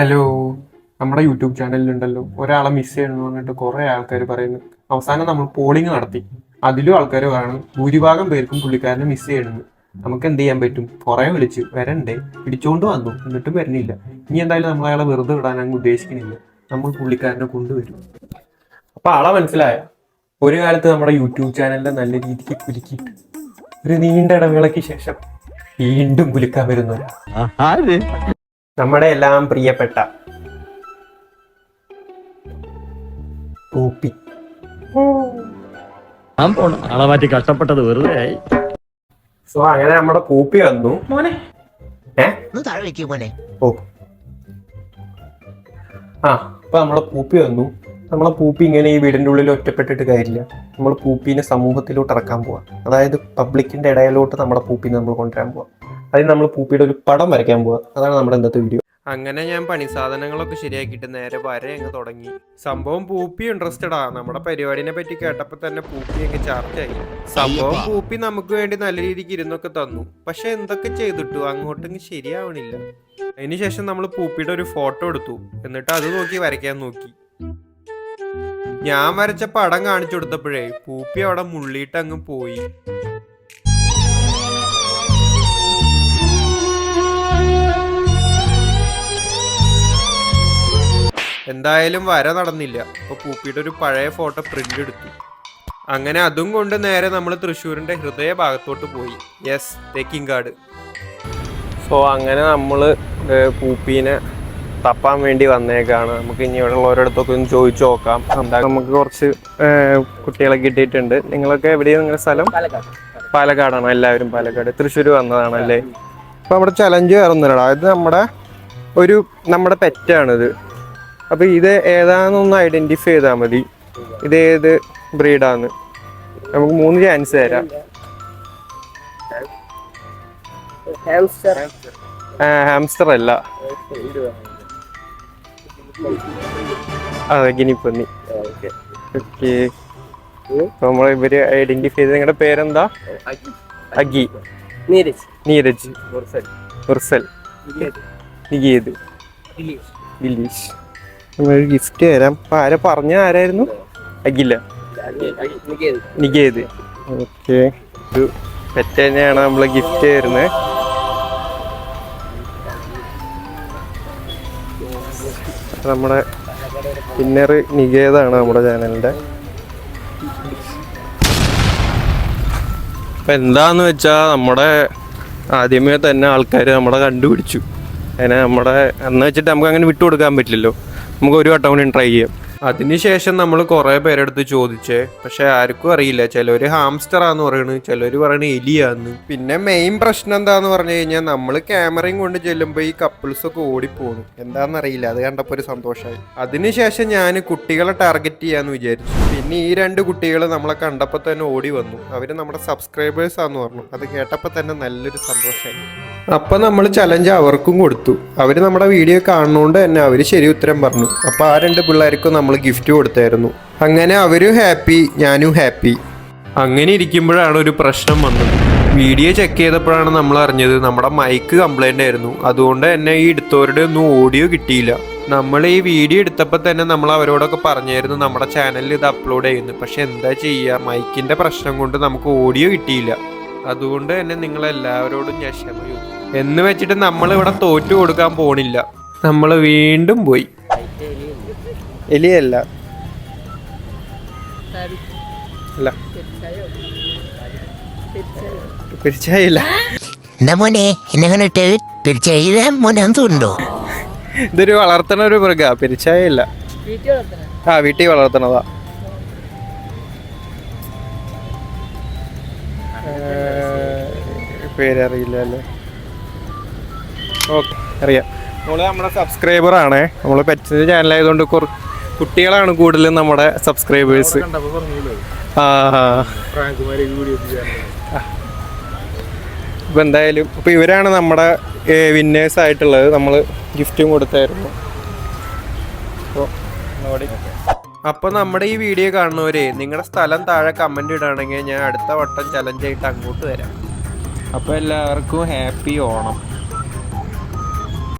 Hello, നമ്മുടെ YouTube ചാനലിലുണ്ടല്ലോ ഒരാളെ miss ചെയ്യണമെന്ന് പറഞ്ഞിട്ട് കുറേ ആൾക്കാർ പറയുന്നു. അവസാനം നമ്മൾ പോളിംഗ് നടത്തി. അതിലും ആൾക്കാർ പറയണം ഭൂരിഭാഗം പേർക്കും പുള്ളിക്കാരനെ മിസ് ചെയ്യണമെന്ന്. നമുക്ക് എന്ത് ചെയ്യാൻ പറ്റും? കുറേ വിളിച്ചു വരണ്ടേ, പിടിച്ചോണ്ട് വന്നു, എന്നിട്ടും വരുന്നില്ല. ഇനി എന്തായാലും നമ്മൾ അയാളെ വെറുതെ വിടാൻ അങ്ങ് ഉദ്ദേശിക്കുന്നില്ല. നമ്മൾ പുള്ളിക്കാരനെ കൊണ്ടുവരും. അപ്പൊ ആളെ മനസ്സിലായ? ഒരു കാലത്ത് നമ്മുടെ യൂട്യൂബ് ചാനലിനെ നല്ല രീതിക്ക് കുലുക്കിയിട്ട് ഒരു നീണ്ട ഇടവേളയ്ക്ക് ശേഷം വീണ്ടും കുലുക്കാൻ വരുന്നവരാ നമ്മുടെ എല്ലാം പ്രിയപ്പെട്ട പൂപ്പി. ആളെ മാറ്റി കഷ്ടപ്പെട്ടത് വെറുതെ ആയി. സോ അങ്ങനെ നമ്മുടെ പൂപ്പി വന്നു. മോനെ ഓ അപ്പൊ നമ്മളെ പൂപ്പി വന്നു. നമ്മളെ പൂപ്പി ഇങ്ങനെ ഈ വീടിന്റെ ഉള്ളിൽ ഒറ്റപ്പെട്ടിട്ട് കാര്യമില്ല. നമ്മൾ പൂപ്പിനെ സമൂഹത്തിലോട്ട് ഇറക്കാൻ പോവാ. അതായത് പബ്ലിക്കിന്റെ ഇടയിലോട്ട് നമ്മുടെ പൂപ്പിനെ നമ്മൾ കൊണ്ടുവരാൻ പോവാ. അതിന് നമ്മൾ പൂപ്പിയുടെ ഒരു പടം വരയ്ക്കാൻ പോവാ. അതാണ് നമ്മുടെ ഇന്നത്തെ വീഡിയോ. അങ്ങനെ ഞാൻ പണി സാധനങ്ങളൊക്കെ ശരിയാക്കിയിട്ട് നേരെ വര അങ്ങ് തുടങ്ങി. സംഭവം പൂപ്പി ഇൻട്രസ്റ്റഡാ. നമ്മുടെ പരിപാടിനെ പറ്റി കേട്ടപ്പോ തന്നെ പൂപ്പി അങ്ങ് ചാർജായി. സംഭവം പൂപ്പി നമുക്ക് വേണ്ടി നല്ല രീതിക്ക് ഇരുന്നൊക്കെ തന്നു. പക്ഷെ എന്തൊക്കെ ചെയ്തിട്ടു അങ്ങോട്ടങ്ങ് ശരിയാവണില്ല. അതിനുശേഷം നമ്മൾ പൂപ്പിയുടെ ഒരു ഫോട്ടോ എടുത്തു. എന്നിട്ട് അത് നോക്കി വരയ്ക്കാൻ നോക്കി. ഞാൻ വരച്ച പടം കാണിച്ചു കൊടുത്തപ്പോഴേ പൂപ്പി അവിടെ മുള്ളിയിട്ട് അങ്ങ് പോയി. എന്തായാലും വര നടന്നില്ല. അപ്പൊ പൂപ്പിയുടെ ഒരു പഴയ ഫോട്ടോ പ്രിന്റ് എടുത്തു. അങ്ങനെ അതും കൊണ്ട് നേരെ നമ്മൾ തൃശ്ശൂരിന്റെ ഹൃദയ ഭാഗത്തോട്ട് പോയി. യെസ്, തേക്കിൻകാട്. സോ അങ്ങനെ നമ്മള് പൂപ്പീനെ തപ്പാൻ വേണ്ടി വന്നേക്കാണ്. നമുക്ക് ഇനി ഇവിടെ ഉള്ളവരടുത്തൊക്കെ ഒന്ന് ചോദിച്ചു നോക്കാം. എന്താ, നമുക്ക് കുറച്ച് കുട്ടികളെ കിട്ടിയിട്ടുണ്ട്. നിങ്ങളൊക്കെ എവിടെയാണ് നിങ്ങളുടെ സ്ഥലം? പാലക്കാടാണോ? എല്ലാവരും പാലക്കാട്. തൃശ്ശൂർ വന്നതാണല്ലേ? അപ്പൊ നമ്മുടെ ചലഞ്ച് വേറൊന്നുമില്ലടാ. ഇത് നമ്മുടെ പെറ്റാണിത്. അപ്പൊ ഇത് ഏതാണെന്നൊന്ന് ഐഡന്റിഫൈ ചെയ്താൽ മതി. ഇത് ഏത് ബ്രീഡാന്ന്. നമുക്ക് 3 ചാൻസ് തരാം. ഹാംസ്റ്റർ അല്ല, അതെ ഗിനിപ്പന്നി. ഓക്കെ, നമ്മൾ ഇവര് ഐഡന്റിഫൈ ചെയ്ത്. നിങ്ങളുടെ പേരെന്താ? അഗി, നീരജ്, മുർസൽ, നികേത്, ദിലീഷ്. നമ്മളൊരു ഗിഫ്റ്റ് തരാം. അപ്പൊ ആരെ പറഞ്ഞ ആരായിരുന്നു? അഖില, നികേത്. ഓക്കെ, ഒരു പെറ്റ് തന്നെയാണ് നമ്മള് ഗിഫ്റ്റ് തരുന്നത്. നമ്മുടെ വിന്നർ നികേതാണ് നമ്മുടെ ചാനലിന്റെ. അപ്പൊ എന്താന്ന് വെച്ചാ നമ്മുടെ ആദ്യമേ തന്നെ ആൾക്കാർ നമ്മളെ കണ്ടുപിടിച്ചു. അതിനെ നമ്മുടെ എന്ന് വെച്ചിട്ട് നമുക്ക് അങ്ങനെ വിട്ടുകൊടുക്കാൻ പറ്റില്ലല്ലോ. നമുക്ക് ഒരു വട്ടം കൂടി ട്രൈ ചെയ്യാം. അതിനുശേഷം നമ്മൾ കുറേ പേരെടുത്ത് ചോദിച്ചേ, പക്ഷെ ആർക്കും അറിയില്ല. ചിലർ ഹാംസ്റ്ററാന്ന് പറയണ്, ചിലർ പറയണ എലിയാന്ന്. പിന്നെ മെയിൻ പ്രശ്നം എന്താന്ന് പറഞ്ഞു കഴിഞ്ഞാൽ നമ്മൾ ക്യാമറയും കൊണ്ട് ചെല്ലുമ്പോൾ ഈ കപ്പിൾസ് ഒക്കെ ഓടിപ്പോകുന്നു. എന്താണെന്നറിയില്ല. അത് കണ്ടപ്പോൾ ഒരു സന്തോഷമായി. അതിനുശേഷം ഞാൻ കുട്ടികളെ ടാർഗറ്റ് ചെയ്യാന്ന് വിചാരിച്ചു. പിന്നെ ഈ 2 കുട്ടികൾ നമ്മളെ കണ്ടപ്പോൾ തന്നെ ഓടി വന്നു. അവര് നമ്മുടെ സബ്സ്ക്രൈബേഴ്സ് ആന്ന് പറഞ്ഞു. അത് കേട്ടപ്പോൾ തന്നെ നല്ലൊരു സന്തോഷമായി. അപ്പൊ നമ്മൾ ചലഞ്ച് അവർക്കും കൊടുത്തു. അവര് നമ്മുടെ വീഡിയോ കാണുന്നോണ്ട് തന്നെ അവര് ശരി ഉത്തരം പറഞ്ഞു. അപ്പൊ ആ 2 പിള്ളേർക്കും നമ്മൾ ഗിഫ്റ്റ് കൊടുത്തായിരുന്നു. അങ്ങനെ അവരും ഹാപ്പി, ഞാനും ഹാപ്പി. അങ്ങനെ ഇരിക്കുമ്പോഴാണ് ഒരു പ്രശ്നം വന്നത്. വീഡിയോ ചെക്ക് ചെയ്തപ്പോഴാണ് നമ്മൾ അറിഞ്ഞത് നമ്മുടെ മൈക്ക് കംപ്ലൈന്റ് ആയിരുന്നു. അതുകൊണ്ട് തന്നെ ഈ എടുത്തവരുടെ ഒന്നും ഓഡിയോ കിട്ടിയില്ല. നമ്മൾ ഈ വീഡിയോ എടുത്തപ്പോൾ തന്നെ നമ്മൾ അവരോടൊക്കെ പറഞ്ഞായിരുന്നു നമ്മുടെ ചാനലിൽ ഇത് അപ്ലോഡ് ചെയ്യുന്നു. പക്ഷെ എന്താ ചെയ്യുക, മൈക്കിന്റെ പ്രശ്നം കൊണ്ട് നമുക്ക് ഓഡിയോ കിട്ടിയില്ല. അതുകൊണ്ട് തന്നെ നിങ്ങളെല്ലാവരോടും ഞാൻ ക്ഷമ ചോദിച്ചു. എന്ന് വെച്ചിട്ട് നമ്മൾ ഇവിടെ തോറ്റു കൊടുക്കാൻ പോണില്ല. നമ്മൾ വീണ്ടും പോയി. എലിയല്ല, അല്ല, പെരിച്ചായില്ല. ഇതൊരു വളർത്തണ ഒരു മൃഗ. പെരിച്ചായില്ല. വീട്ടിൽ വളർത്തണതാ. പേരറിയില്ല അല്ലേ? ഓക്കെ, അറിയാം. നമ്മള് നമ്മുടെ സബ്സ്ക്രൈബർ ആണേ. നമ്മള് പെറ്റ്സിന്റെ ചാനലായതുകൊണ്ട് കുട്ടികളാണ് കൂടുതലും നമ്മുടെ സബ്സ്ക്രൈബേഴ്സ്. ഇപ്പൊ എന്തായാലും ഇപ്പൊ ഇവരാണ് നമ്മുടെ വിന്നേഴ്സ് ആയിട്ടുള്ളത്. നമ്മള് ഗിഫ്റ്റും കൊടുത്തായിരുന്നു. അപ്പൊ നമ്മുടെ ഈ വീഡിയോ കാണുന്നവരെ നിങ്ങളുടെ സ്ഥലം താഴെ കമന്റ് ഇടുകയാണെങ്കിൽ ഞാൻ അടുത്ത വട്ടം ചലഞ്ച് ആയിട്ട് അങ്ങോട്ട് വരാം. അപ്പൊ എല്ലാവർക്കും ഹാപ്പി ഓണം.